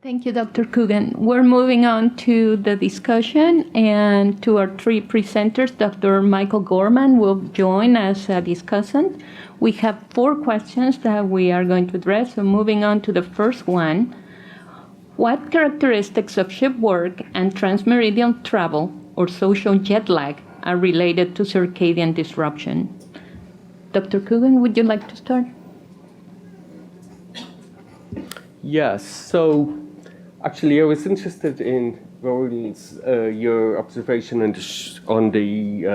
Thank you, Dr. Coogan. We're moving on to the discussion and to our three presenters. Dr. Michael Gorman will join as a discussant. We have 4 questions that we are going to address. So moving on to the first one, what characteristics of shift work and transmeridian travel or social jet lag are related to circadian disruption? Dr. Coogan, would you like to start? Yes, so actually I was interested in Roland's, your observation on the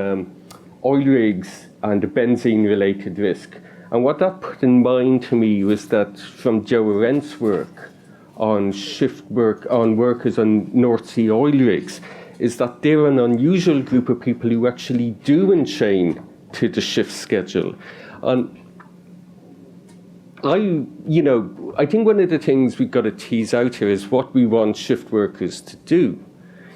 oil rigs and the benzene-related risk. And what that put in mind to me was that from Joe Arendt's work on shift work, on workers on North Sea oil rigs, is that they're an unusual group of people who actually do enchain to the shift schedule. And I think one of the things we've got to tease out here is what we want shift workers to do.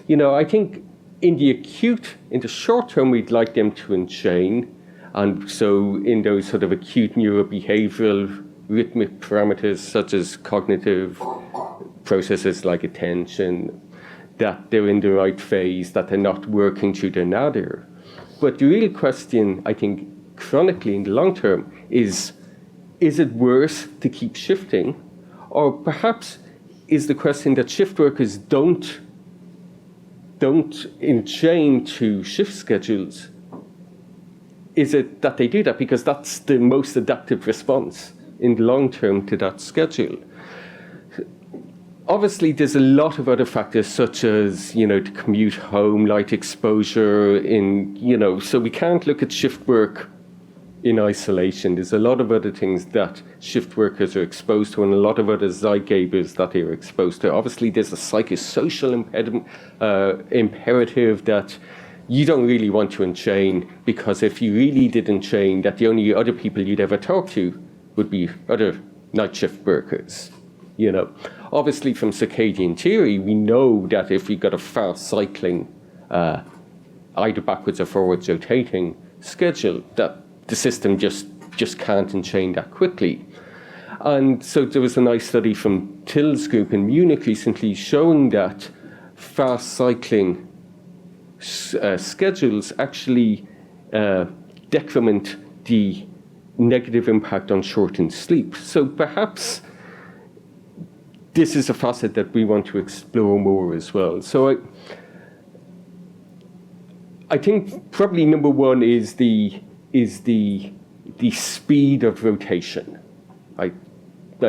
I think in the short term, we'd like them to enchain. And so in those sort of acute neurobehavioral rhythmic parameters, such as cognitive processes like attention, that they're in the right phase, that they're not working through their nadir. But the real question, I think, chronically in the long term is it worse to keep shifting? Or perhaps is the question that shift workers don't enchain to shift schedules? Is it that they do that because that's the most adaptive response in the long term to that schedule? Obviously, there's a lot of other factors such as, to commute home, light exposure, so we can't look at shift work in isolation. There's a lot of other things that shift workers are exposed to and a lot of other zeitgebers that they are exposed to. Obviously, there's a psychosocial imperative that you don't really want to enchain, because if you really did enchain, that the only other people you'd ever talk to would be other night shift workers. Obviously, from circadian theory, we know that if we've got a fast cycling, either backwards or forwards rotating schedule, that the system just can't enchain that quickly. And so there was a nice study from Till's group in Munich recently showing that fast cycling schedules actually decrement the negative impact on shortened sleep. So perhaps this is a facet that we want to explore more as well. So I think probably number one is the speed of rotation. I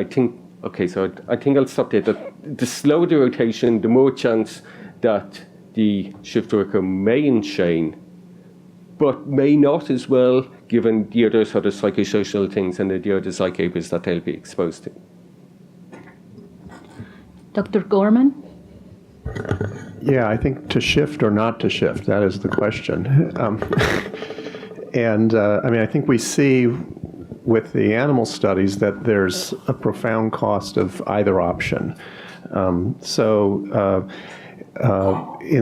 think I'll stop there. The slower the rotation, the more chance that the shift worker may enchain, but may not as well, given the other sort of psychosocial things and the other zeitgebers that they'll be exposed to. Dr. Gorman? Yeah, I think to shift or not to shift, that is the question. I think we see with the animal studies that there's a profound cost of either option. In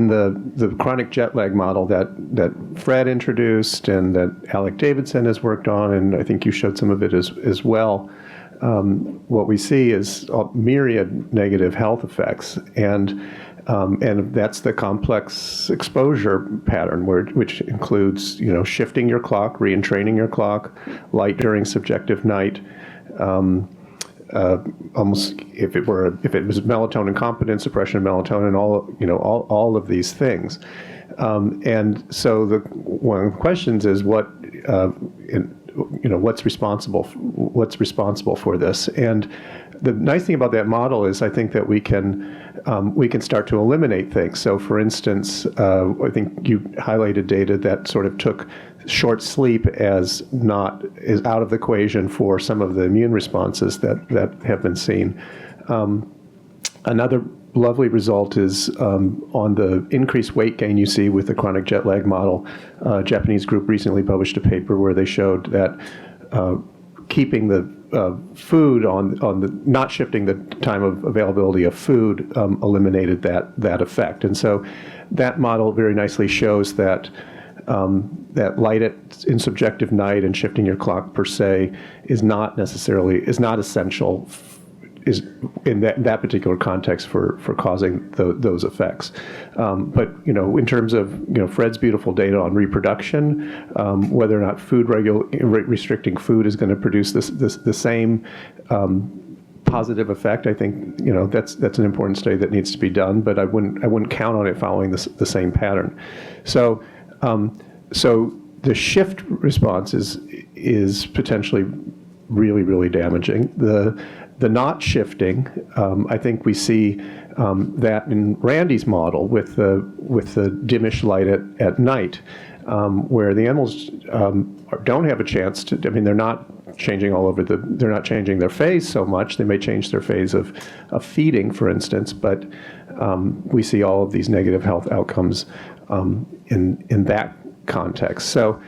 the chronic jet lag model that Fred introduced and that Alec Davidson has worked on, and I think you showed some of it as well, what we see is a myriad negative health effects, and that's the complex exposure pattern, which includes shifting your clock, re-entraining your clock, light during subjective night. Almost if it was melatonin competence, suppression of melatonin, all of these things, and so one of the questions is what's responsible for this. And the nice thing about that model is I think that we can start to eliminate things. So for instance, I think you highlighted data that sort of took short sleep is out of the equation for some of the immune responses that have been seen. Another lovely result is on the increased weight gain you see with the chronic jet lag model. A Japanese group recently published a paper where they showed that keeping the food not shifting the time of availability of food eliminated that effect. And so that model very nicely shows that that light in subjective night and shifting your clock per se is not essential is in that particular context for causing those effects. But in terms of Fred's beautiful data on reproduction, whether or not food restricting food is going to produce the same positive effect, I think that's an important study that needs to be done. But I wouldn't count on it following the same pattern. So the shift response is potentially really, really damaging. The not shifting, I think we see that in Randy's model with the dimish light at night, where the animals don't have a chance to. I mean, they're not changing they're not changing their phase so much. They may change their phase of feeding, for instance, but we see all of these negative health outcomes in that context. So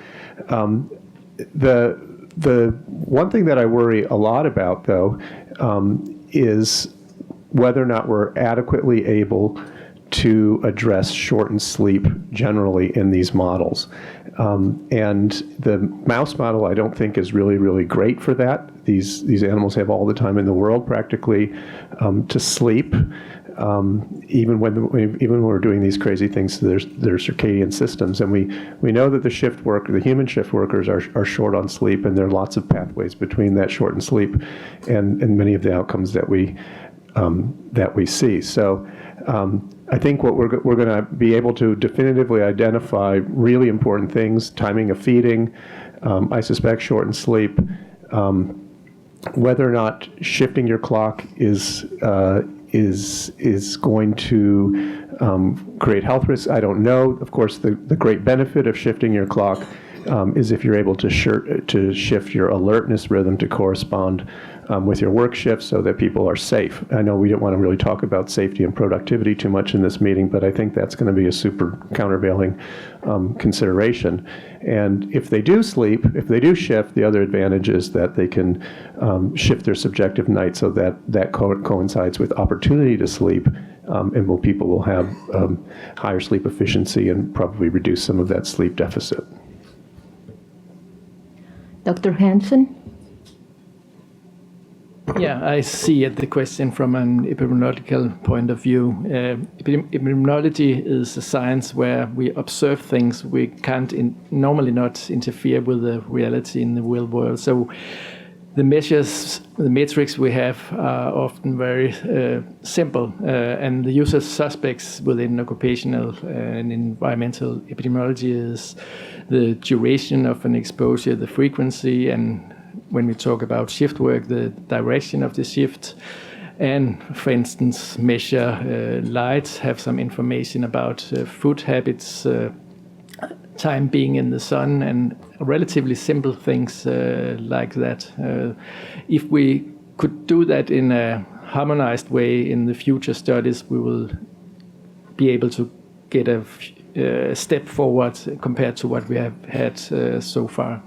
the one thing that I worry a lot about, though, is whether or not we're adequately able to address shortened sleep generally in these models. And the mouse model, I don't think, is really, really great for that. These animals have all the time in the world practically to sleep, even when we're doing these crazy things to their circadian systems. And we know that the human shift workers are short on sleep, and there are lots of pathways between that shortened sleep and many of the outcomes that we see. So I think what we're going to be able to definitively identify really important things: timing of feeding, I suspect shortened sleep, whether or not shifting your clock is going to create health risks. I don't know. Of course, the great benefit of shifting your clock is if you're able to shift your alertness rhythm to correspond with your work shift so that people are safe. I know we don't want to really talk about safety and productivity too much in this meeting, but I think that's going to be a super countervailing consideration. And if they do sleep, if they do shift, the other advantage is that they can shift their subjective night so that coincides with opportunity to sleep, and people will have higher sleep efficiency and probably reduce some of that sleep deficit. Dr. Hansen? Yeah, I see the question from an epidemiological point of view. Epidemiology is a science where we observe things we can't normally not interfere with the reality in the real world. So the measures, the metrics we have are often very simple, and the usual suspects within occupational and environmental epidemiology is the duration of an exposure, the frequency, and when we talk about shift work, the direction of the shift, and for instance, measure light, have some information about food habits, time being in the sun, and relatively simple things like that. If we could do that in a harmonized way in the future studies, we will be able to get a step forward compared to what we have had so far.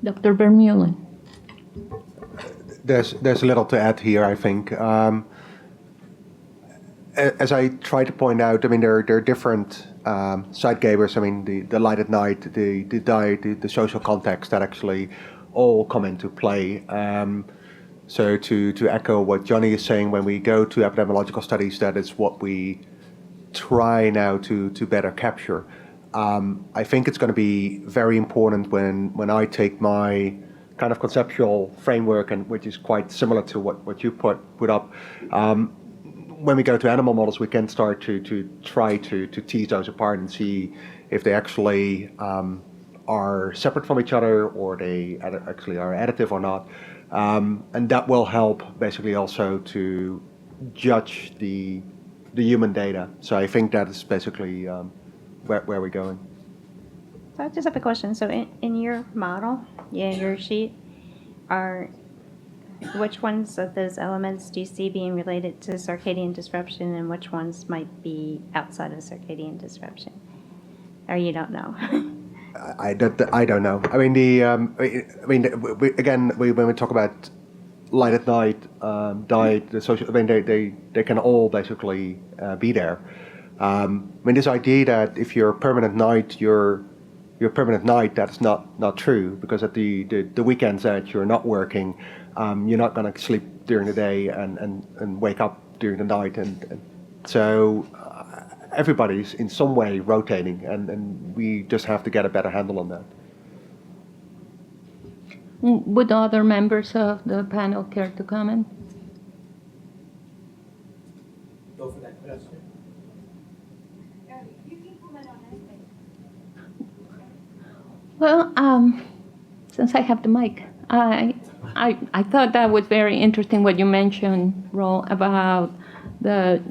Dr. Vermeulen. There's a little to add here, I think. As I try to point out, I mean, there are different side gabers. I mean, the light at night, the diet, the social context that actually all come into play. So to echo what Johnny is saying, when we go to epidemiological studies, that is what we try now to better capture. I think it's going to be very important when I take my kind of conceptual framework, and which is quite similar to what you put up. When we go to animal models, we can start to try to tease those apart and see if they actually are separate from each other, or they actually are additive or not. And that will help basically also to judge the human data. So I think that is basically where we're going. So I just have a question. So in your model, your sheet, which ones of those elements do you see being related to circadian disruption, and which ones might be outside of circadian disruption? Or you don't know? I don't know. I mean, when we talk about light at night, diet, the social, I mean, they can all basically be there. I mean, this idea that if you're permanent night, you're you're permanent night, that's not true, because at the weekends that you're not working, you're not going to sleep during the day and wake up during the night, and so everybody's in some way rotating, and we just have to get a better handle on that. Would other members of the panel care to comment? Go for that question. You can comment on anything. Well, since I have the mic, I thought that was very interesting what you mentioned, Ro, about the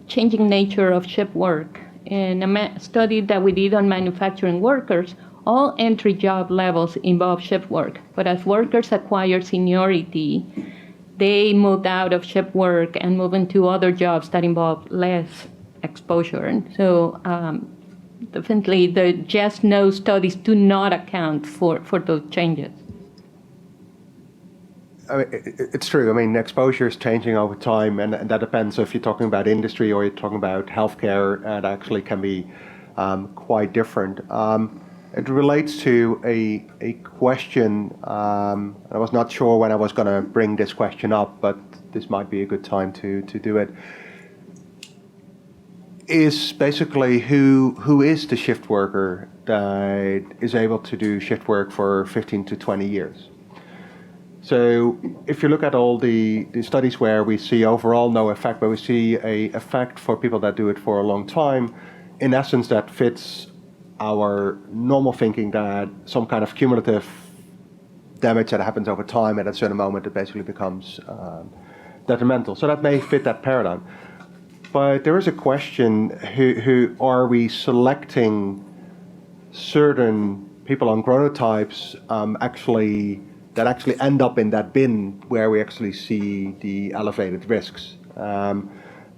changing nature of shift work. In a study that we did on manufacturing workers, all entry job levels involve shift work, but as workers acquire seniority, they moved out of shift work and moved into other jobs that involve less exposure. And so definitely the just no studies do not account for those changes. I mean, it's true. I mean, exposure is changing over time, and that depends if you're talking about industry or you're talking about healthcare. It actually can be quite different. It relates to a question. I was not sure when I was going to bring this question up, but this might be a good time to do it. Is basically who is the shift worker that is able to do shift work for 15 to 20 years? So if you look at all the studies where we see overall no effect, but we see a effect for people that do it for a long time, in essence that fits our normal thinking that some kind of cumulative damage that happens over time at a certain moment, it basically becomes detrimental. So that may fit that paradigm. But there is a question, who are we selecting certain people on chronotypes that actually end up in that bin where we actually see the elevated risks?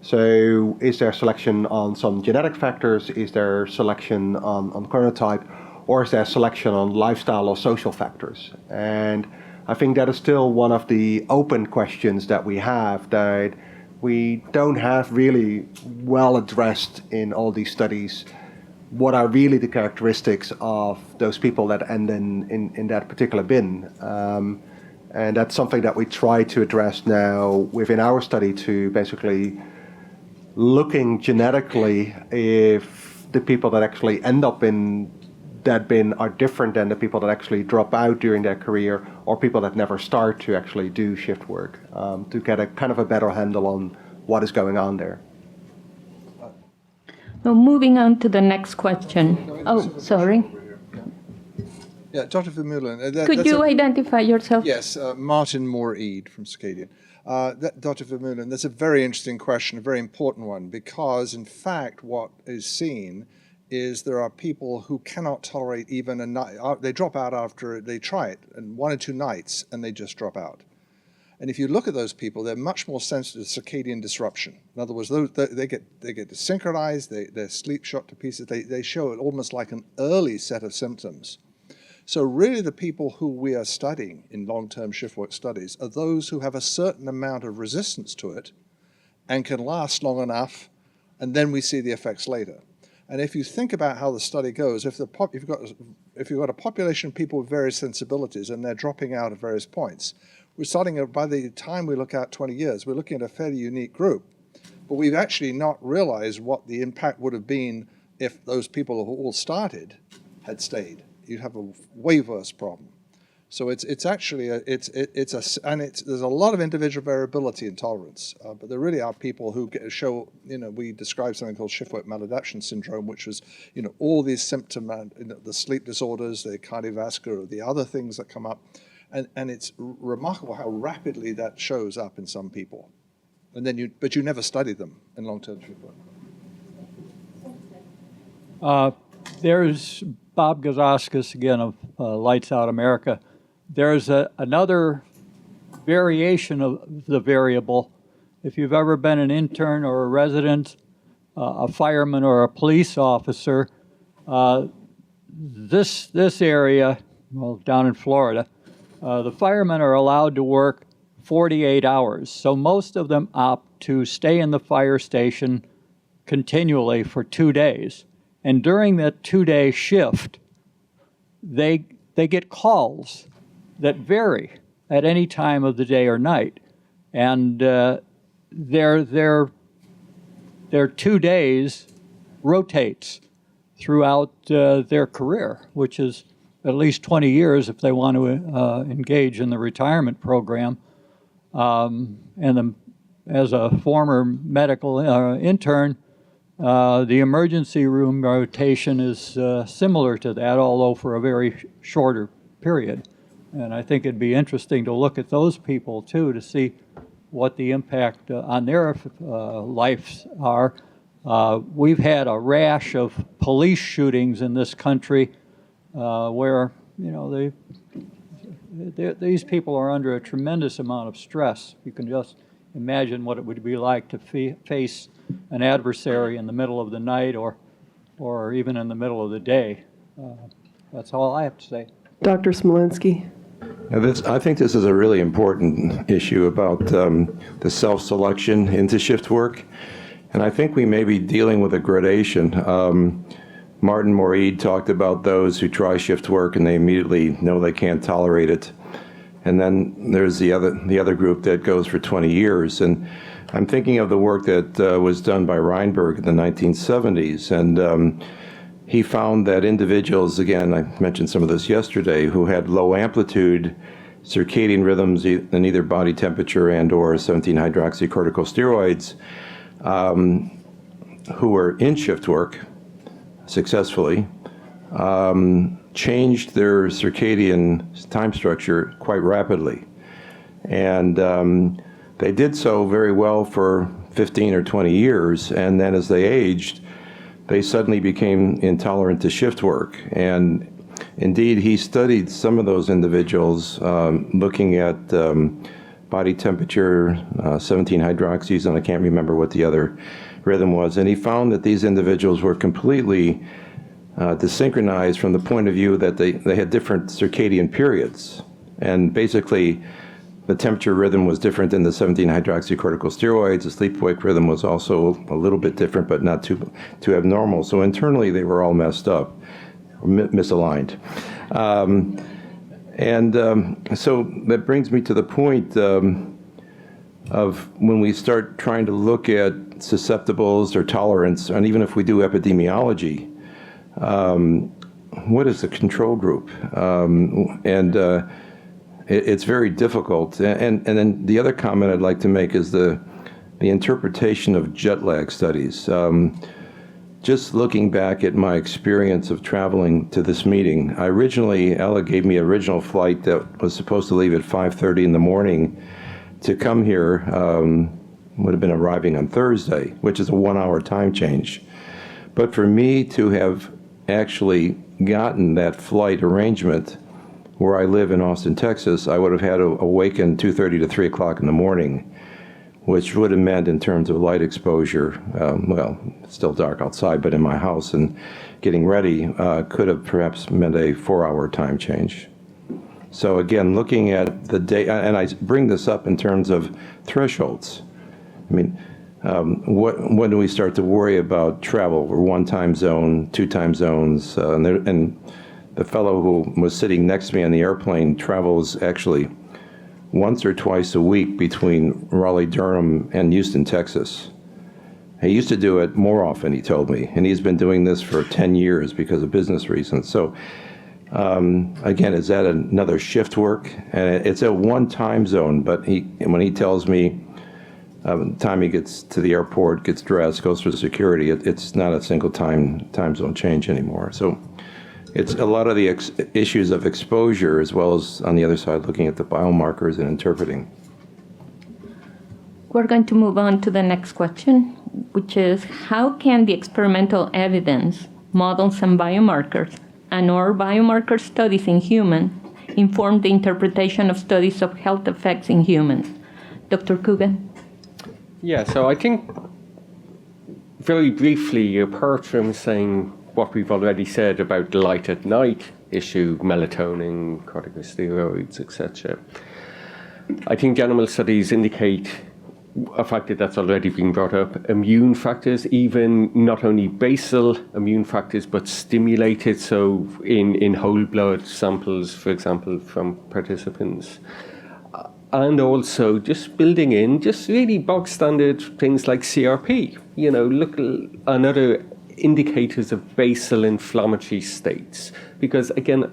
So is there selection on some genetic factors? Is there selection on chronotype? Or is there selection on lifestyle or social factors? And I think that is still one of the open questions that we have that we don't have really well addressed in all these studies. What are really the characteristics of those people that end in that particular bin? And that's something that we try to address now within our study, to basically looking genetically if the people that actually end up in that bin are different than the people that actually drop out during their career, or people that never start to actually do shift work, to get a kind of a better handle on what is going on there. So moving on to the next question. Oh, sorry. Yeah, Dr. Vermeulen. Could you identify yourself? Yes, Martin Moore-Eade from Circadian. Dr. Vermeulen, that's a very interesting question, a very important one, because in fact what is seen is there are people who cannot tolerate even a night. They drop out after they try it, and 1 or 2 nights, and they just drop out. And if you look at those people, they're much more sensitive to circadian disruption. In other words, they get desynchronized, their sleep shot to pieces. They show it almost like an early set of symptoms. So really the people who we are studying in long-term shift work studies are those who have a certain amount of resistance to it and can last long enough, and then we see the effects later. And if you think about how the study goes, if you've got a population of people with various sensibilities and they're dropping out at various points, we're starting by the time we look out 20 years, we're looking at a fairly unique group. But we've actually not realized what the impact would have been if those people who all started had stayed. You'd have a way worse problem. So it's actually there's a lot of individual variability and tolerance, but there really are people who show, we describe something called shift work maladaptation syndrome, which was, all these symptoms, the sleep disorders, the cardiovascular, the other things that come up, and it's remarkable how rapidly that shows up in some people, and then but you never study them in long-term shift work. There's Bob Gazauskas again of Lights Out America. There's another variation of the variable. If you've ever been an intern or a resident, a fireman or a police officer, this area, well, down in Florida, the firemen are allowed to work 48 hours. So most of them opt to stay in the fire station continually for 2 days. And during that 2-day shift, they get calls that vary at any time of the day or night, and their 2 days rotates throughout their career, which is at least 20 years if they want to engage in the retirement program. As a former medical intern, the emergency room rotation is similar to that, although for a very shorter period. And I think it'd be interesting to look at those people too, to see what the impact on their lives are. We've had a rash of police shootings in this country where, these people are under a tremendous amount of stress. You can just imagine what it would be like to face an adversary in the middle of the night or even in the middle of the day. That's all I have to say. Dr. Smolinski. I think this is a really important issue about the self-selection into shift work. And I think we may be dealing with a gradation. Martin Moreed talked about those who try shift work and they immediately know they can't tolerate it. And then there's the other group that goes for 20 years. And I'm thinking of the work that was done by Reinberg in the 1970s. And he found that individuals, again, I mentioned some of this yesterday, who had low amplitude circadian rhythms in either body temperature and or 17-hydroxycorticosteroids, who were in shift work successfully, changed their circadian time structure quite rapidly. And they did so very well for 15 or 20 years, and then as they aged, they suddenly became intolerant to shift work. And indeed, he studied some of those individuals looking at body temperature, 17-hydroxys, and I can't remember what the other rhythm was. And he found that these individuals were completely desynchronized from the point of view that they had different circadian periods. And basically, the temperature rhythm was different than the 17-hydroxycorticosteroids. The sleep-wake rhythm was also a little bit different, but not too abnormal. So internally, they were all messed up, misaligned. So that brings me to the point of when we start trying to look at susceptibles or tolerance, and even if we do epidemiology, what is the control group? It's very difficult. And then the other comment I'd like to make is the interpretation of jet lag studies. Just looking back at my experience of traveling to this meeting, Ella gave me an original flight that was supposed to leave at 5:30 in the morning to come here, would have been arriving on Thursday, which is a 1-hour time change. But for me to have actually gotten that flight arrangement where I live in Austin, Texas, I would have had to awaken 2:30 to 3 o'clock in the morning, which would have meant in terms of light exposure, it's still dark outside, but in my house and getting ready could have perhaps meant a 4-hour time change. So again, looking at the day, and I bring this up in terms of thresholds. I mean, when do we start to worry about travel? We're 1 time zone, 2 time zones, and the fellow who was sitting next to me on the airplane travels actually once or twice a week between Raleigh-Durham and Houston, Texas. He used to do it more often, he told me, and he's been doing this for 10 years because of business reasons. So again, is that another shift work? And it's a 1 time zone, but when he tells me the time he gets to the airport, gets dressed, goes through security, it's not a single time zone change anymore. So it's a lot of the issues of exposure, as well as on the other side, looking at the biomarkers and interpreting. We're going to move on to the next question, which is, how can the experimental evidence, models and biomarkers, and/or biomarker studies in humans inform the interpretation of studies of health effects in humans? Dr. Coogan? Yeah, so I think very briefly, apart from saying what we've already said about the light at night issue, melatonin, corticosteroids, etc., I think animal studies indicate a factor that's already been brought up, immune factors, even not only basal immune factors, but stimulated, so in whole blood samples, for example, from participants. And also just building in just really bog standard things like CRP, look and other indicators of basal inflammatory states. Because again,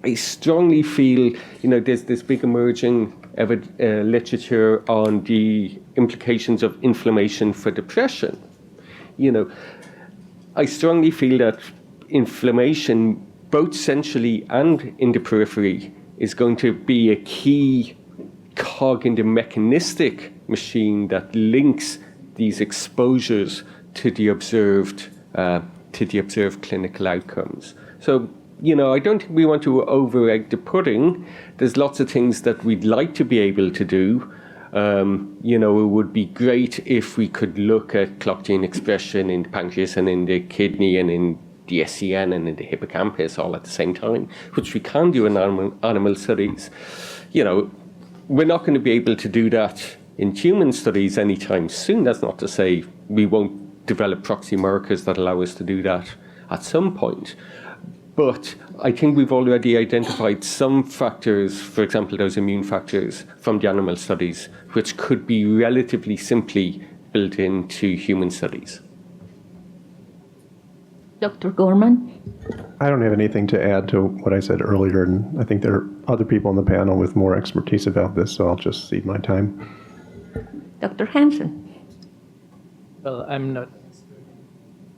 I strongly feel, there's this big emerging literature on the implications of inflammation for depression. I strongly feel that inflammation, both centrally and in the periphery, is going to be a key cog in the mechanistic machine that links these exposures to the observed clinical outcomes. So, I don't think we want to over-egg the pudding. There's lots of things that we'd like to be able to do. It would be great if we could look at clock gene expression in the pancreas and in the kidney and in the SCN and in the hippocampus all at the same time, which we can do in animal studies. We're not going to be able to do that in human studies anytime soon. That's not to say we won't develop proxy markers that allow us to do that at some point. But I think we've already identified some factors, for example, those immune factors from the animal studies, which could be relatively simply built into human studies. Dr. Gorman? I don't have anything to add to what I said earlier, and I think there are other people on the panel with more expertise about this, so I'll just cede my time. Dr. Hansen? Well, I'm not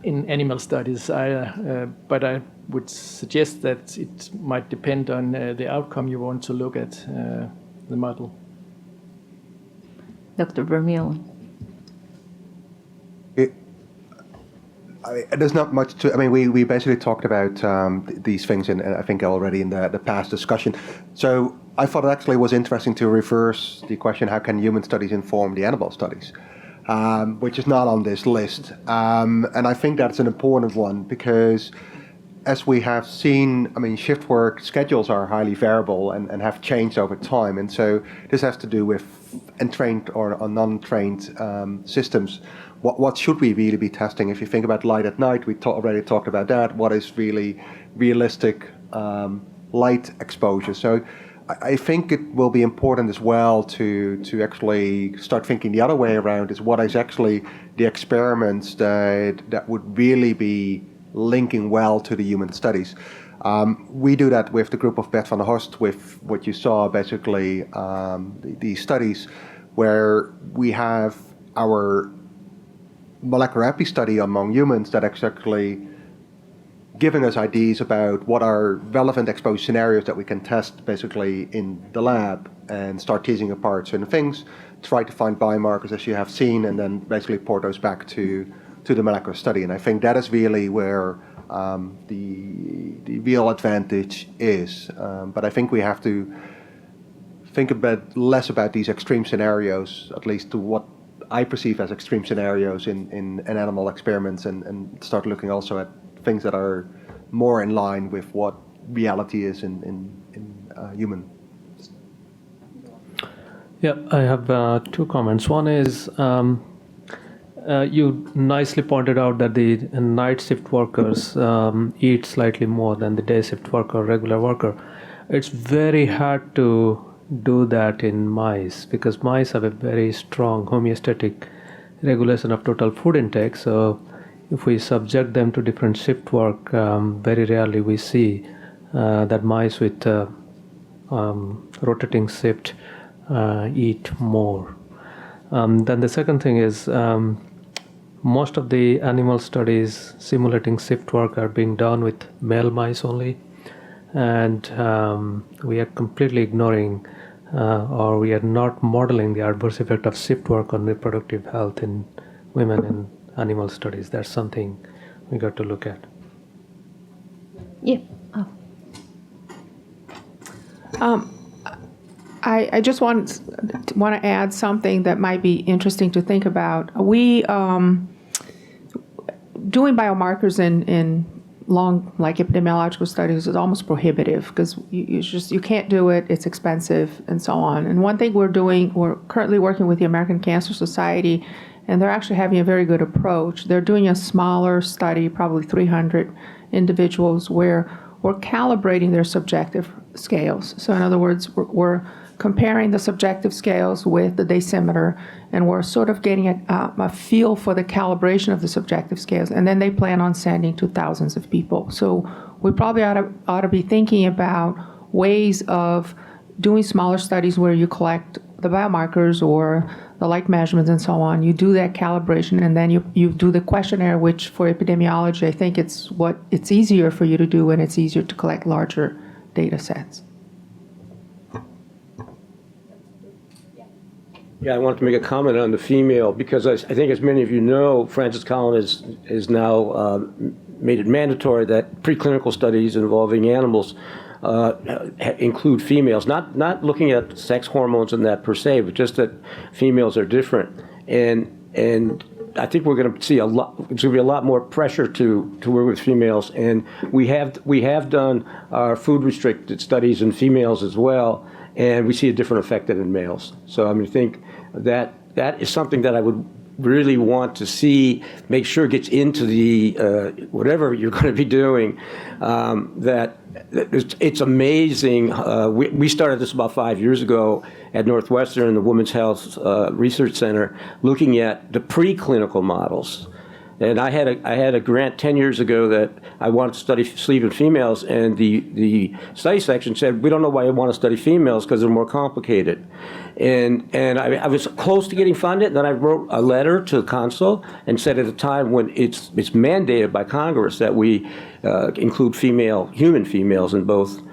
in animal studies, but I would suggest that it might depend on the outcome you want to look at, the model. Dr. Vermeulen? There's not much to. We basically talked about these things, and I think already in the past discussion. So I thought it actually was interesting to reverse the question: how can human studies inform the animal studies, which is not on this list? And I think that's an important one because, as we have seen, shift work schedules are highly variable and have changed over time, and so this has to do with entrained or non-trained systems. What should we really be testing? If you think about light at night, we already talked about that. What is really realistic light exposure? So I think it will be important as well to actually start thinking the other way around, is what is actually the experiments that would really be linking well to the human studies. We do that with the group of Bert van der Horst, with what you saw, basically these studies where we have our molecular epi study among humans that actually giving us ideas about what are relevant exposure scenarios that we can test basically in the lab and start teasing apart certain things, try to find biomarkers as you have seen, and then basically port those back to the molecular study. And I think that is really where the real advantage is. But I think we have to think a bit less about these extreme scenarios, at least to what I perceive as extreme scenarios in animal experiments, and start looking also at things that are more in line with what reality is in human. Yeah, I have two comments. One is you nicely pointed out that the night shift workers eat slightly more than the day shift worker, regular worker. It's very hard to do that in mice because mice have a very strong homeostatic regulation of total food intake. So if we subject them to different shift work, very rarely we see that mice with rotating shift eat more. Then the second thing is most of the animal studies simulating shift work are being done with male mice only, and we are completely ignoring or we are not modeling the adverse effect of shift work on reproductive health in women in animal studies. That's something we got to look at. Yeah. I just want to add something that might be interesting to think about. We doing biomarkers in long, like epidemiological studies, is almost prohibitive because you can't do it. It's expensive and so on. And one thing we're currently working with the American Cancer Society, and they're actually having a very good approach. They're doing a smaller study, probably 300 individuals, where we're calibrating their subjective scales. So in other words, we're comparing the subjective scales with the dosimeter, and we're sort of getting a feel for the calibration of the subjective scales. And then they plan on sending to thousands of people. So we probably ought to be thinking about ways of doing smaller studies where you collect the biomarkers or the light measurements and so on. You do that calibration, and then you do the questionnaire, which for epidemiology, I think it's easier for you to do, and it's easier to collect larger data sets. Yeah, I wanted to make a comment on the female because I think, as many of you know, Francis Collins has now made it mandatory that preclinical studies involving animals include females. Not looking at sex hormones and that per se, but just that females are different. And I think we're going to see there's going to be a lot more pressure to work with females. And we have done our food restricted studies in females as well, and we see a different effect than in males. So I think that is something that I would really want to see, make sure it gets into the whatever you're going to be doing. That it's amazing. We started this about 5 years ago at Northwestern, the Women's Health Research Center, looking at the preclinical models. And I had a grant 10 years ago that I wanted to study sleep in females, and the study section said, we don't know why you want to study females because they're more complicated. And I was close to getting funded. Then I wrote a letter to the consul and said at a time when it's mandated by Congress that we include human females in both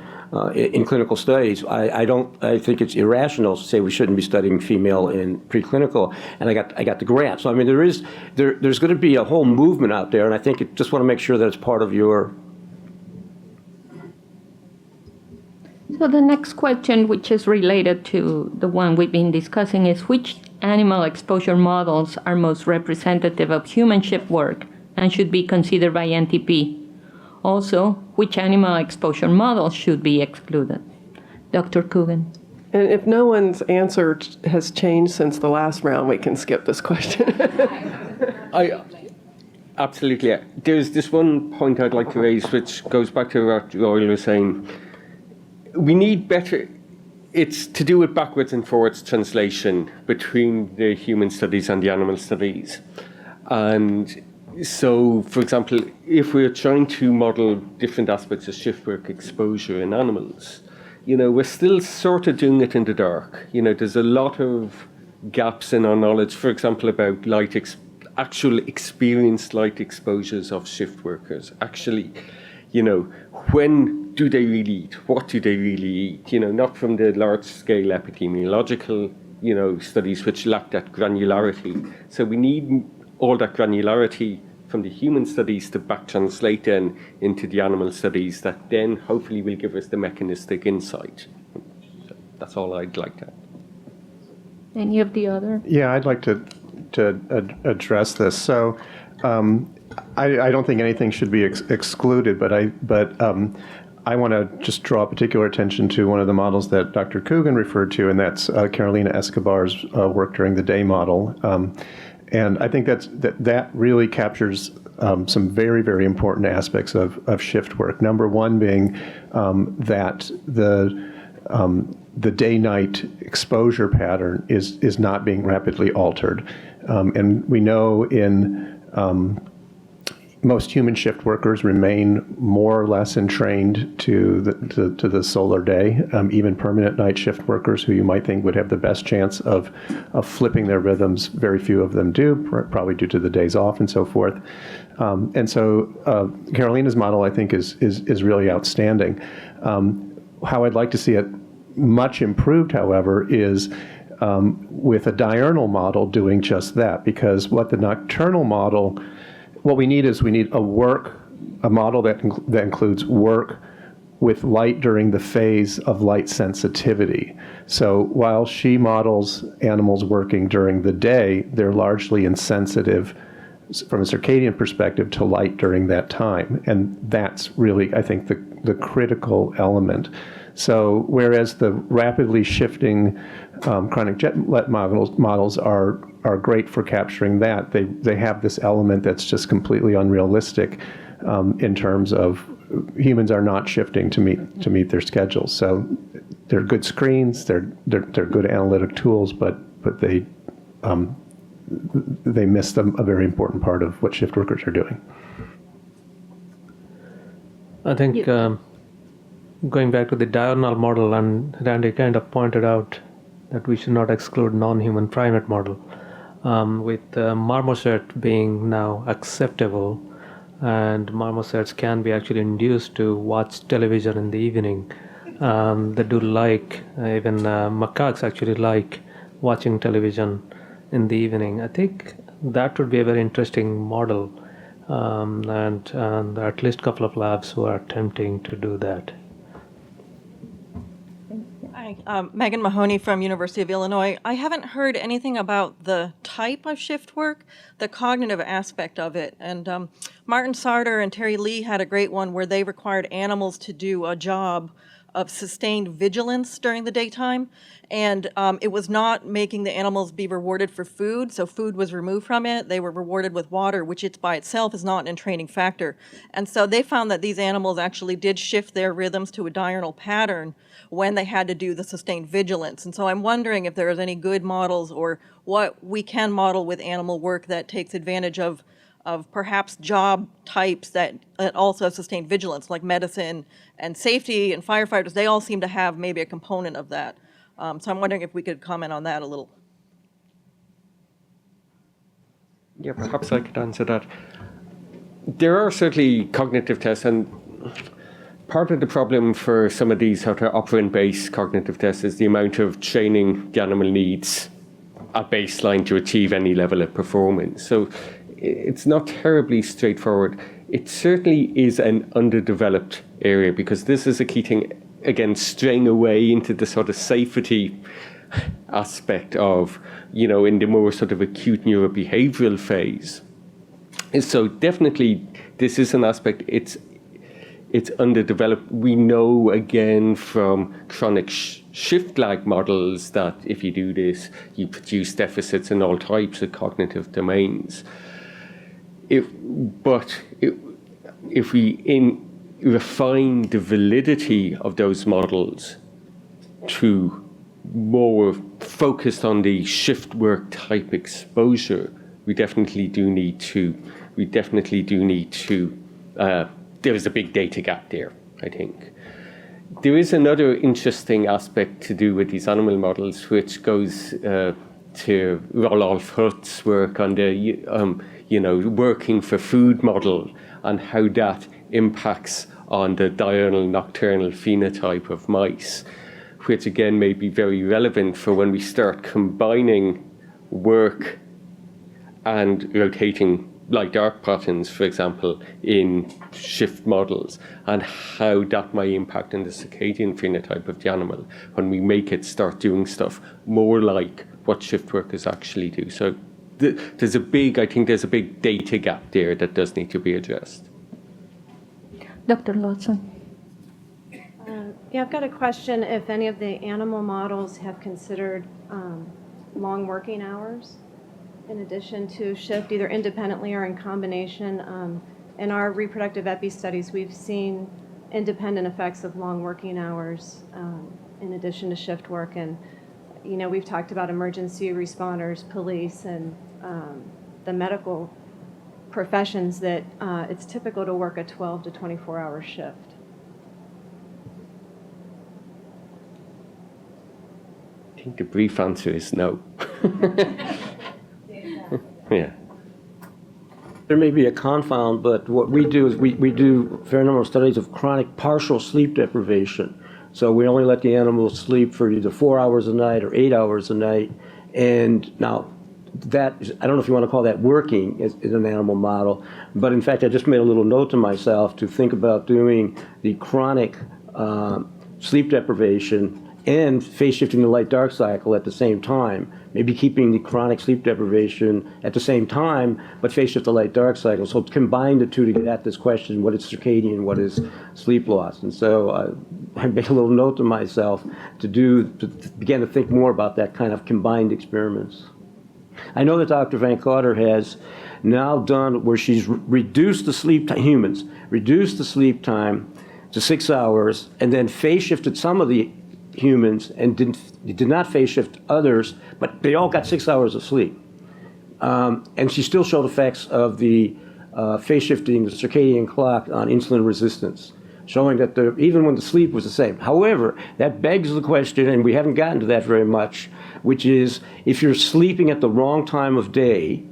in clinical studies. I think it's irrational to say we shouldn't be studying female in preclinical, and I got the grant. So there's going to be a whole movement out there, and I think just want to make sure that it's part of your. So the next question, which is related to the one we've been discussing, is which animal exposure models are most representative of human shift work and should be considered by NTP? Also, which animal exposure models should be excluded? Dr. Coogan. And if no one's answer has changed since the last round, we can skip this question. Absolutely. There's this one point I'd like to raise, which goes back to what Royal was saying. We need better, it's to do with backwards and forwards translation between the human studies and the animal studies. And so, for example, if we're trying to model different aspects of shift work exposure in animals, we're still sort of doing it in the dark. There's a lot of gaps in our knowledge, for example, about actual experienced light exposures of shift workers. Actually, when do they really eat? What do they really eat? Not from the large-scale epidemiological, studies which lack that granularity. So we need all that granularity from the human studies to back translate then into the animal studies that then hopefully will give us the mechanistic insight. So that's all I'd like to add. Any of the other? Yeah, I'd like to address this. So I don't think anything should be excluded, but I want to just draw particular attention to one of the models that Dr. Coogan referred to, and that's Carolina Escobar's work during the day model. And I think that really captures some very, very important aspects of shift work. Number one being that the day-night exposure pattern is not being rapidly altered. And we know in most human shift workers remain more or less entrained to the solar day. Even permanent night shift workers, who you might think would have the best chance of flipping their rhythms, very few of them do, probably due to the days off and so forth. And so Carolina's model, I think, is really outstanding. How I'd like to see it much improved, however, is with a diurnal model doing just that, because what the nocturnal model, what we need is a model that includes work with light during the phase of light sensitivity. So while she models animals working during the day, they're largely insensitive from a circadian perspective to light during that time. And that's really, I think, the critical element. So whereas the rapidly shifting chronic jet lag models are great for capturing that, they have this element that's just completely unrealistic in terms of humans are not shifting to meet their schedules. So they're good screens, they're good analytic tools, but they miss a very important part of what shift workers are doing. I think going back to the diurnal model, and Randy kind of pointed out that we should not exclude non-human primate model. With marmoset being now acceptable, and marmosets can be actually induced to watch television in the evening. They do like, even macaques actually like watching television in the evening. I think that would be a very interesting model, and there are at least a couple of labs who are attempting to do that. Hi, Megan Mahoney from University of Illinois. I haven't heard anything about the type of shift work, the cognitive aspect of it. And Martin Sarter and Terry Lee had a great one where they required animals to do a job of sustained vigilance during the daytime. And it was not making the animals be rewarded for food, so food was removed from it. They were rewarded with water, which by itself is not an entraining factor. And so they found that these animals actually did shift their rhythms to a diurnal pattern when they had to do the sustained vigilance. And so I'm wondering if there is any good models or what we can model with animal work that takes advantage of perhaps job types that also sustain vigilance, like medicine and safety and firefighters. They all seem to have maybe a component of that. So I'm wondering if we could comment on that a little. Yeah, perhaps I could answer that. There are certainly cognitive tests, and part of the problem for some of these sort of operant-based cognitive tests is the amount of training the animal needs at baseline to achieve any level of performance. So it's not terribly straightforward. It certainly is an underdeveloped area, because this is a key thing, again, straying away into the sort of safety aspect of, in the more sort of acute neurobehavioral phase. And so definitely this is an aspect, it's underdeveloped. We know, again, from chronic shift lag models that if you do this, you produce deficits in all types of cognitive domains. If we refine the validity of those models to more focused on the shift work type exposure, we definitely do need to. There is a big data gap there, I think. There is another interesting aspect to do with these animal models, which goes to Rolf Huth's work on the working for food model, and how that impacts on the diurnal nocturnal phenotype of mice, which again may be very relevant for when we start combining work and rotating light dark patterns, for example, in shift models, and how that may impact on the circadian phenotype of the animal when we make it start doing stuff more like what shift workers actually do. So there's a big data gap there that does need to be addressed. Dr. Lawson. Yeah, I've got a question if any of the animal models have considered long working hours in addition to shift, either independently or in combination. In our reproductive epi studies, we've seen independent effects of long working hours in addition to shift work. And, we've talked about emergency responders, police, and the medical professions that it's typical to work a 12 to 24-hour shift. I think the brief answer is no. Yeah. There may be a confound, but what we do is we do a fair number of studies of chronic partial sleep deprivation. So we only let the animals sleep for either 4 hours a night or 8 hours a night. And now that, I don't know if you want to call that working as an animal model, but in fact I just made a little note to myself to think about doing the chronic sleep deprivation and phase shifting the light-dark cycle at the same time, maybe keeping the chronic sleep deprivation at the same time, but phase shift the light-dark cycle. So combine the two to get at this question, what is circadian, what is sleep loss? And so I made a little note to myself to begin to think more about that kind of combined experiments. I know that Dr. Van Cotter has now done where she's reduced the sleep time, humans, reduced the sleep time to 6 hours, and then phase shifted some of the humans and did not phase shift others, but they all got 6 hours of sleep. And she still showed effects of the phase shifting the circadian clock on insulin resistance, showing that even when the sleep was the same. However, that begs the question, and we haven't gotten to that very much, which is if you're sleeping at the wrong time of day,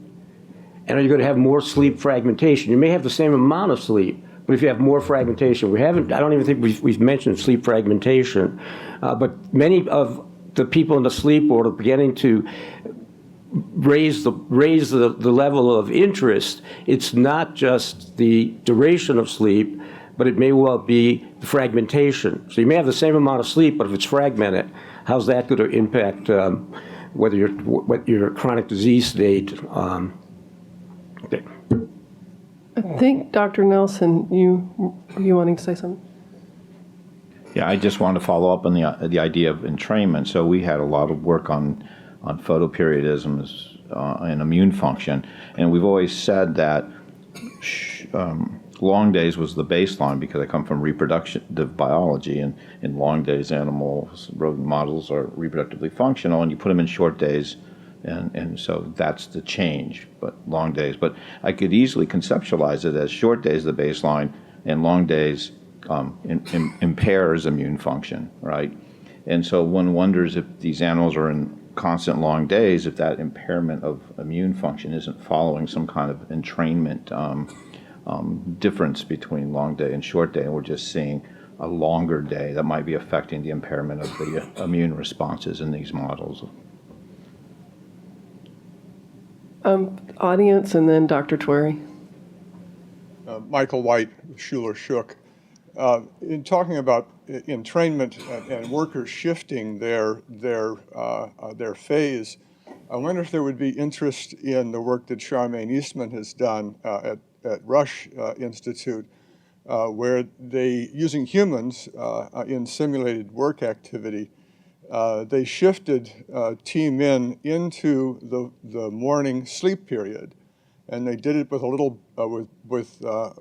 and are you going to have more sleep fragmentation? You may have the same amount of sleep, but if you have more fragmentation, I don't even think we've mentioned sleep fragmentation, but many of the people in the sleep world are beginning to raise the level of interest. It's not just the duration of sleep, but it may well be the fragmentation. So you may have the same amount of sleep, but if it's fragmented, how's that going to impact what your chronic disease state? Okay. I think, Dr. Nelson, are you wanting to say something? Yeah, I just wanted to follow up on the idea of entrainment. So we had a lot of work on photoperiodisms and immune function, and we've always said that long days was the baseline because I come from reproductive biology, and in long days animals, rodent models are reproductively functional, and you put them in short days, and so that's the change, but long days. But I could easily conceptualize it as short days the baseline, and long days impairs immune function, right? And so one wonders if these animals are in constant long days, if that impairment of immune function isn't following some kind of entrainment difference between long day and short day, and we're just seeing a longer day that might be affecting the impairment of the immune responses in these models. Audience, and then Dr. Twerry. Michael White, Schuler Shook. In talking about entrainment and workers shifting their phase, I wonder if there would be interest in the work that Charmaine Eastman has done at Rush Institute, where they, using humans in simulated work activity, they shifted T min into the morning sleep period, and they did it with a little with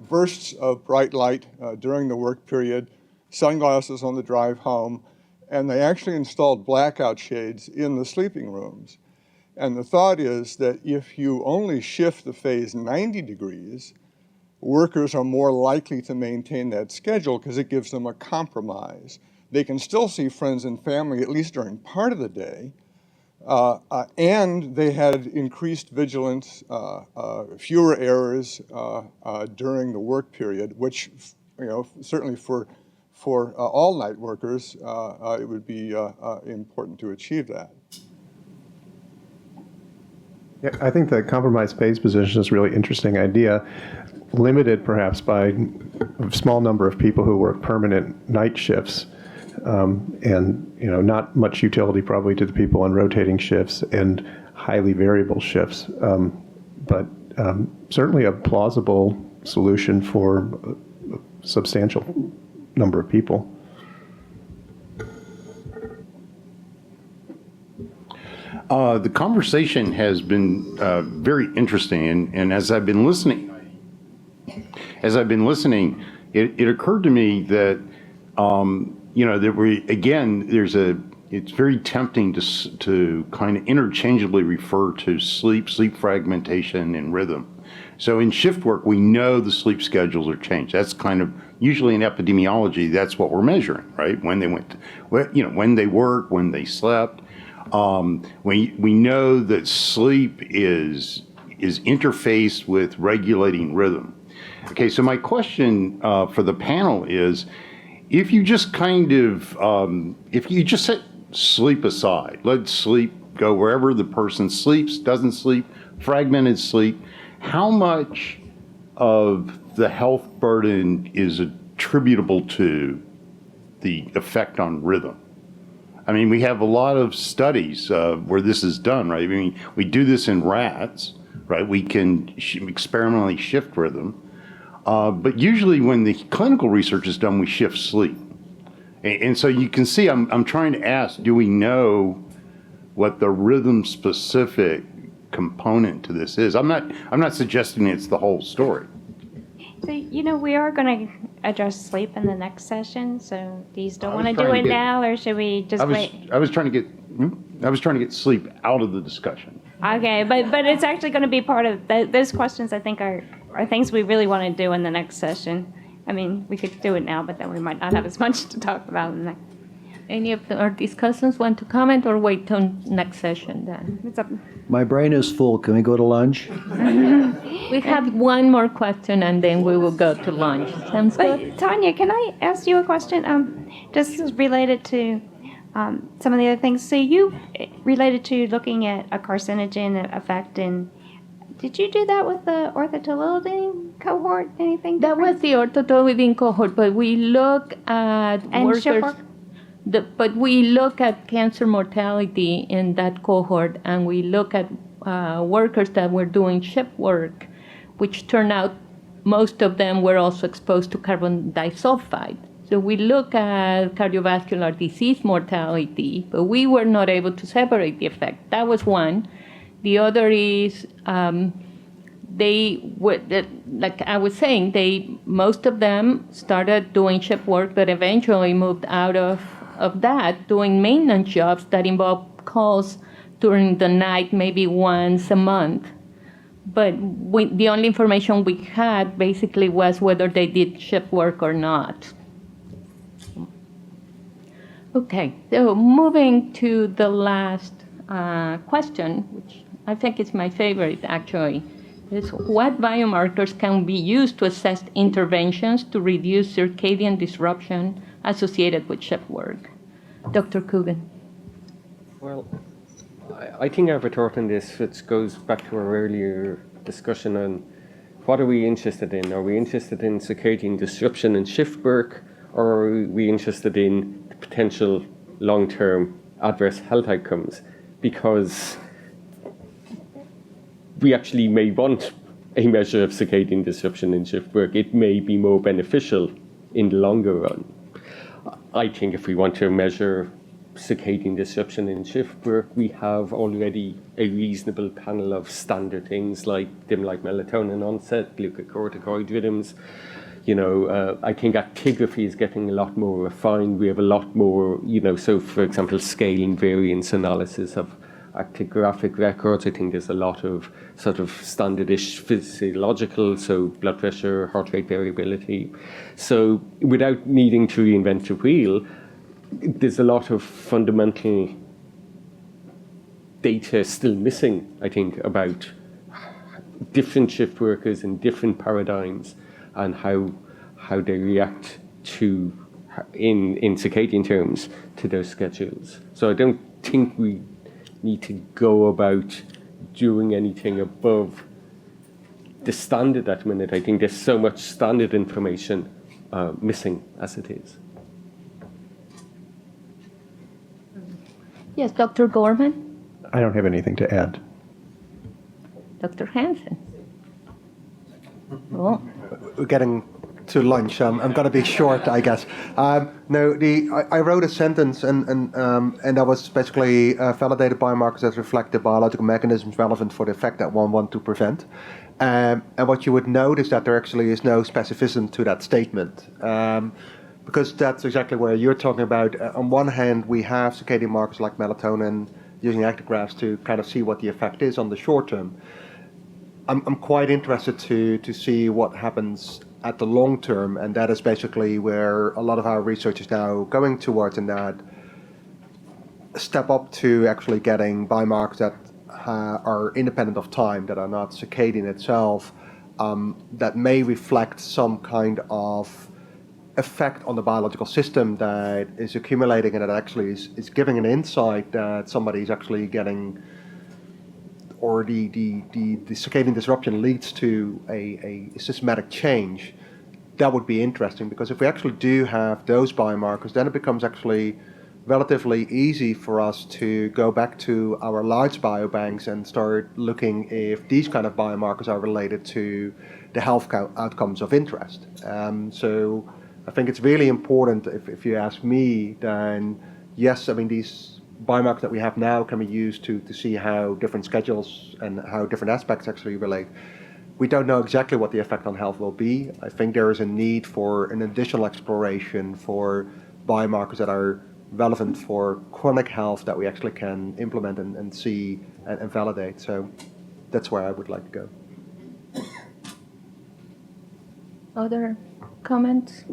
bursts of bright light during the work period, sunglasses on the drive home, and they actually installed blackout shades in the sleeping rooms. And the thought is that if you only shift the phase 90 degrees, workers are more likely to maintain that schedule because it gives them a compromise. They can still see friends and family, at least during part of the day, and they had increased vigilance, fewer errors during the work period, which, certainly for all night workers, it would be important to achieve that. Yeah, I think the compromised phase position is a really interesting idea, limited perhaps by a small number of people who work permanent night shifts. And not much utility probably to the people on rotating shifts and highly variable shifts, but certainly a plausible solution for a substantial number of people. The conversation has been very interesting, and as I've been listening, it occurred to me that it's very tempting to kind of interchangeably refer to sleep fragmentation, and rhythm. So in shift work, we know the sleep schedules are changed. That's kind of usually in epidemiology. That's what we're measuring, right? When they when they work, when they slept. We know that sleep is interfaced with regulating rhythm. Okay, so my question for the panel is, if you just if you just set sleep aside, let sleep go wherever the person sleeps, doesn't sleep, fragmented sleep, how much of the health burden is attributable to the effect on rhythm? I mean, we have a lot of studies where this is done, right? I mean, we do this in rats, right? We can experimentally shift rhythm. But usually when the clinical research is done, we shift sleep. And so you can see, I'm trying to ask, do we know what the rhythm-specific component to this is? I'm not suggesting it's the whole story. So, we are going to address sleep in the next session, so do you still want to do trying it to get- now, or should we just wait? I was trying to get sleep out of the discussion. Okay, but it's actually going to be part of, those questions I think are things we really want to do in the next session. I mean, we could do it now, but then we might not have as much to talk about in the next. Any of our discussants want to comment or wait till next session then? It's up. My brain is full. Can we go to lunch? We have one more question and then we will go to lunch. Sounds good? But Tanya, can I ask you a question? Just related to some of the other things. So you related to looking at a carcinogen effect in. Did you do that with the orthotolidine cohort? Anything? That was the orthotolidine cohort, but we look at And workers. shift work? But we look at cancer mortality in that cohort, and we look at workers that were doing shift work, which turned out most of them were also exposed to carbon disulfide. So we look at cardiovascular disease mortality, but we were not able to separate the effect. That was one. The other is they were, like I was saying, most of them started doing shift work, but eventually moved out of that, doing maintenance jobs that involve calls during the night, maybe once a month. But the only information we had basically was whether they did shift work or not. Okay, so moving to the last question, which I think is my favorite actually, is what biomarkers can be used to assess interventions to reduce circadian disruption associated with shift work? Dr. Coogan. Well, I think I have a thought on this which goes back to our earlier discussion on what are we interested in? Are we interested in circadian disruption and shift work, or are we interested in the potential long-term adverse health outcomes? Because we actually may want a measure of circadian disruption and shift work. It may be more beneficial in the longer run. I think if we want to measure circadian disruption in shift work, we have already a reasonable panel of standard things like dim light melatonin onset, glucocorticoid rhythms. I think actigraphy is getting a lot more refined. We have a lot more, so for example, scale and variance analysis of actigraphic records. I think there's a lot of sort of standardish physiological, so blood pressure, heart rate variability. So without needing to reinvent the wheel, there's a lot of fundamental data still missing, I think, about different shift workers in different paradigms and how they react to, in circadian terms, to their schedules. So I don't think we need to go about doing anything above the standard at the minute. I think there's so much standard information missing as it is. Yes, Dr. Gorman. I don't have anything to add. Dr. Hansen. Well, We're getting to lunch. I'm going to be short, I guess. No, I wrote a sentence, and that was basically validated biomarkers that reflect the biological mechanisms relevant for the effect that one want to prevent. And what you would note is that there actually is no specificity to that statement. Because that's exactly where you're talking about. On one hand, we have circadian markers like melatonin using actigraphs to kind of see what the effect is on the short term. I'm quite interested to see what happens at the long term, and that is basically where a lot of our research is now going towards, and that step up to actually getting biomarkers that are independent of time, that are not circadian itself, that may reflect some kind of effect on the biological system that is accumulating and that actually is giving an insight that somebody is actually getting, or the circadian disruption leads to a systematic change. That would be interesting, because if we actually do have those biomarkers, then it becomes actually relatively easy for us to go back to our large biobanks and start looking if these kind of biomarkers are related to the health outcomes of interest. So I think it's really important, if you ask me, then yes, I mean, these biomarkers that we have now can be used to see how different schedules and how different aspects actually relate. We don't know exactly what the effect on health will be. I think there is a need for an additional exploration for biomarkers that are relevant for chronic health that we actually can implement and see and validate. So that's where I would like to go. Other comments?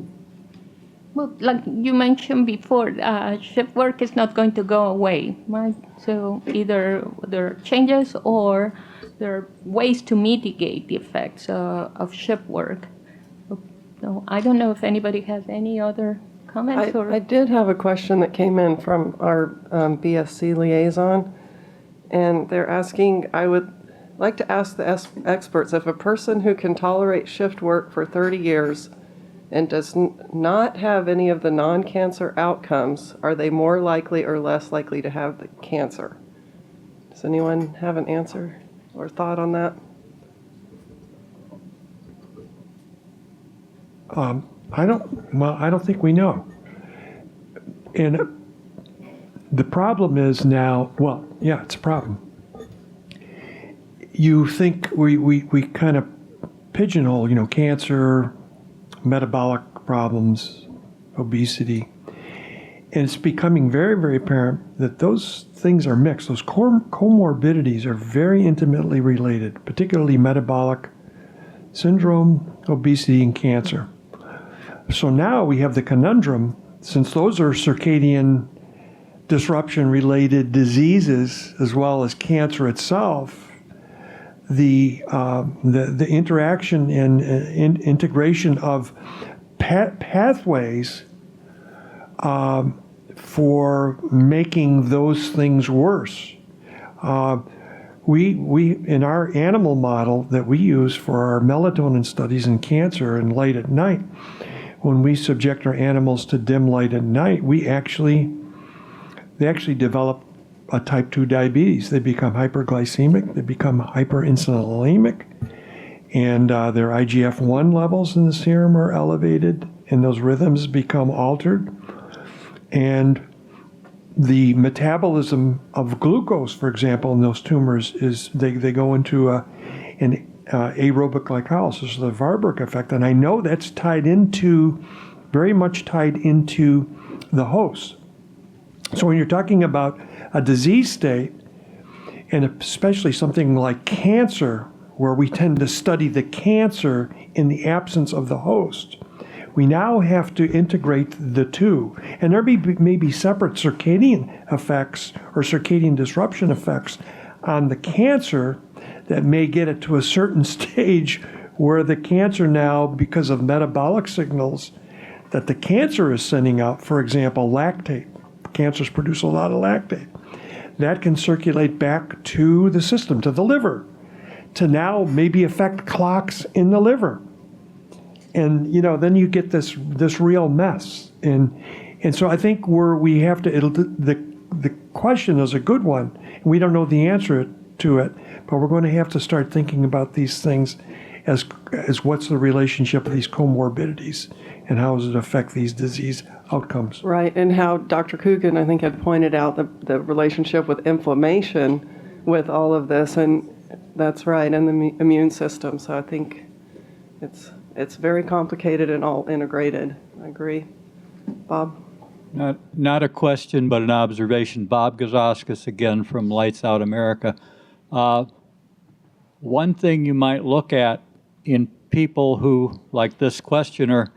Well, like you mentioned before, shift work is not going to go away, right? So either there are changes or there are ways to mitigate the effects of shift work. So I don't know if anybody has any other comments. I did have a question that came in from our BSC liaison, and they're asking, I would like to ask the experts, if a person who can tolerate shift work for 30 years and does not have any of the non-cancer outcomes, are they more likely or less likely to have the cancer? Does anyone have an answer or thought on that? I don't think we know. And the problem is now, well, yeah, it's a problem. You think we kind of pigeonhole, cancer, metabolic problems, obesity, and it's becoming very, very apparent that those things are mixed. Those comorbidities are very intimately related, particularly metabolic syndrome, obesity, and cancer. So now we have the conundrum, since those are circadian disruption-related diseases as well as cancer itself, the interaction and integration of pathways for making those things worse. We in our animal model that we use for our melatonin studies in cancer and light at night, when we subject our animals to dim light at night, they actually develop a type 2 diabetes. They become hyperglycemic, they become hyperinsulinemic, and their IGF-1 levels in the serum are elevated, and those rhythms become altered. And the metabolism of glucose, for example, in those tumors is they go into an aerobic glycolysis, the Warburg effect, and I know that's very much tied into the host. So when you're talking about a disease state, and especially something like cancer, where we tend to study the cancer in the absence of the host, we now have to integrate the two. And there may be separate circadian effects or circadian disruption effects on the cancer that may get it to a certain stage where the cancer now, because of metabolic signals that the cancer is sending out, for example, lactate. Cancers produce a lot of lactate. That can circulate back to the system, to the liver, to now maybe affect clocks in the liver. And, then you get this real mess. And so I think we have to, the question is a good one, and we don't know the answer to it, but we're going to have to start thinking about these things as what's the relationship of these comorbidities and how does it affect these disease outcomes. Right, and how Dr. Coogan, I think, had pointed out the relationship with inflammation with all of this, and that's right, and the immune system. So I think it's very complicated and all integrated. I agree. Bob? Not a question, but an observation. Bob Gazauskas again from Lights Out America. One thing you might look at in people who, like this questioner,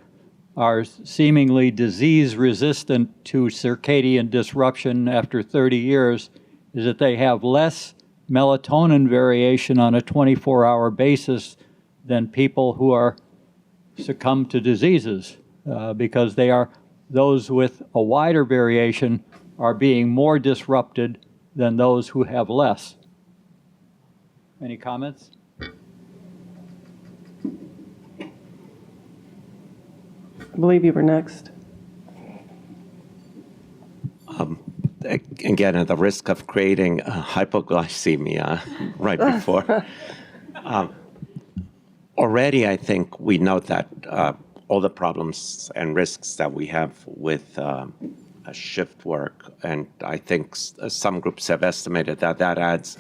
are seemingly disease-resistant to circadian disruption after 30 years is that they have less melatonin variation on a 24-hour basis than people who are succumb to diseases because those with a wider variation are being more disrupted than those who have less. Any comments? I believe you were next. again, at the risk of creating hypoglycemia right before. Already, I think we know that all the problems and risks that we have with shift work, and I think some groups have estimated that that adds,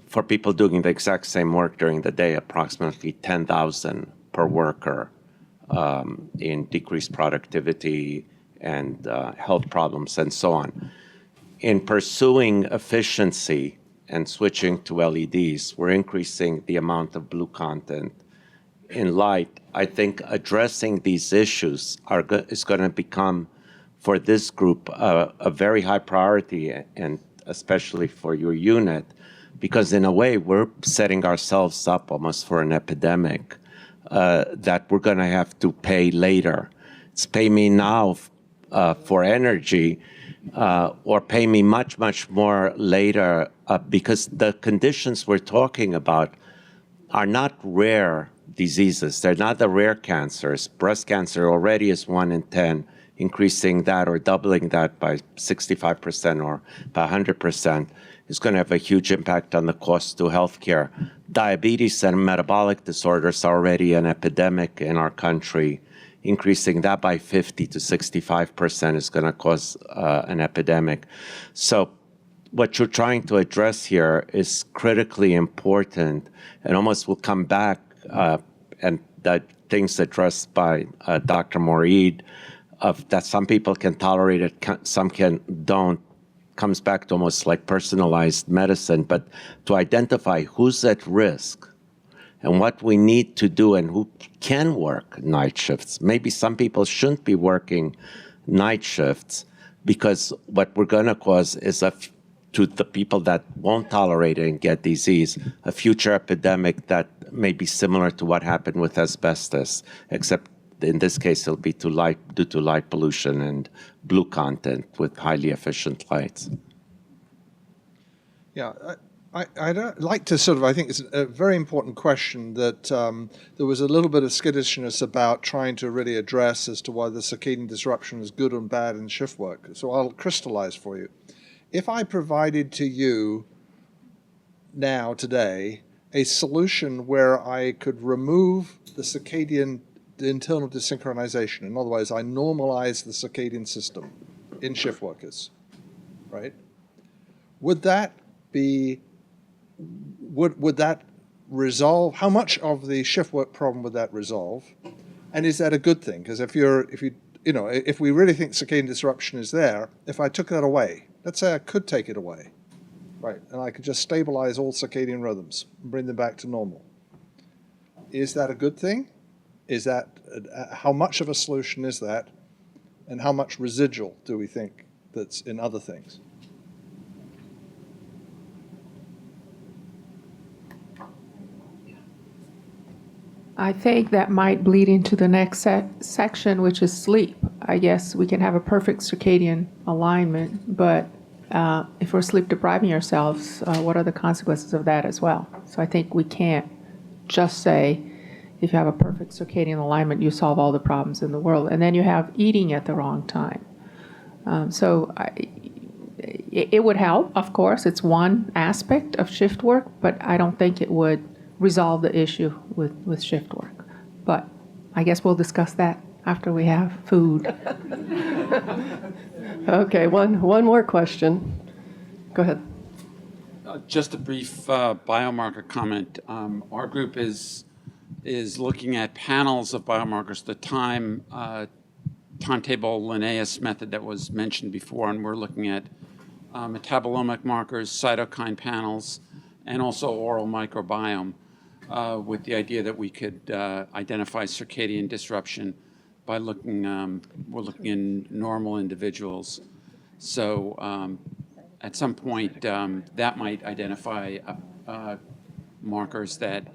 for people doing the exact same work during the day, approximately 10,000 per worker in decreased productivity and health problems and so on. In pursuing efficiency and switching to LEDs, we're increasing the amount of blue content in light. I think addressing these issues is going to become, for this group, a very high priority, and especially for your unit, because in a way we're setting ourselves up almost for an epidemic that we're going to have to pay later. It's pay me now for energy, or pay me much, much more later, because the conditions we're talking about are not rare diseases. They're not the rare cancers. Breast cancer already is 1 in 10. Increasing that or doubling that by 65% or by 100% is going to have a huge impact on the cost to healthcare. Diabetes and metabolic disorders are already an epidemic in our country. Increasing that by 50 to 65% is going to cause an epidemic. So what you're trying to address here is critically important, and almost will come back, and the things addressed by Dr. Moreed, of that some people can tolerate it, some don't, comes back to almost like personalized medicine, but to identify who's at risk and what we need to do and who can work night shifts. Maybe some people shouldn't be working night shifts, because what we're going to cause is, to the people that won't tolerate it and get disease, a future epidemic that may be similar to what happened with asbestos, except in this case it'll be due to light pollution and blue content with highly efficient lights. Yeah, I'd like to sort of, I think it's a very important question that there was a little bit of skittishness about trying to really address as to why the circadian disruption is good and bad in shift work. So I'll crystallize for you. If I provided to you now, today, a solution where I could remove the circadian internal desynchronization, in other words, I normalize the circadian system in shift workers, right? Would that be, would that resolve, how much of the shift work problem would that resolve? And is that a good thing? Because if we really think circadian disruption is there, if I took that away, let's say I could take it away, right, and I could just stabilize all circadian rhythms and bring them back to normal. Is that a good thing? Is that, how much of a solution is that? And how much residual do we think that's in other things? I think that might bleed into the next section, which is sleep. I guess we can have a perfect circadian alignment, but if we're sleep depriving ourselves, what are the consequences of that as well? So I think we can't just say, if you have a perfect circadian alignment, you solve all the problems in the world. And then you have eating at the wrong time. It would help, of course. It's one aspect of shift work, but I don't think it would resolve the issue with shift work. But I guess we'll discuss that after we have food. Okay, one more question. Go ahead. Just a brief biomarker comment. Our group is looking at panels of biomarkers, the timetable NIEHS method that was mentioned before, and we're looking at metabolomic markers, cytokine panels, and also oral microbiome, with the idea that we could identify circadian disruption by looking, we're looking in normal individuals. So at some point, that might identify markers that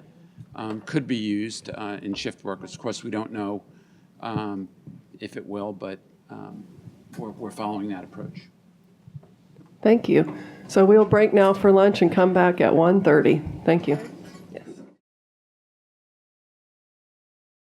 could be used in shift workers. Of course, we don't know if it will, but we're following that approach. Thank you. So we'll break now for lunch and come back at 1:30. Thank you.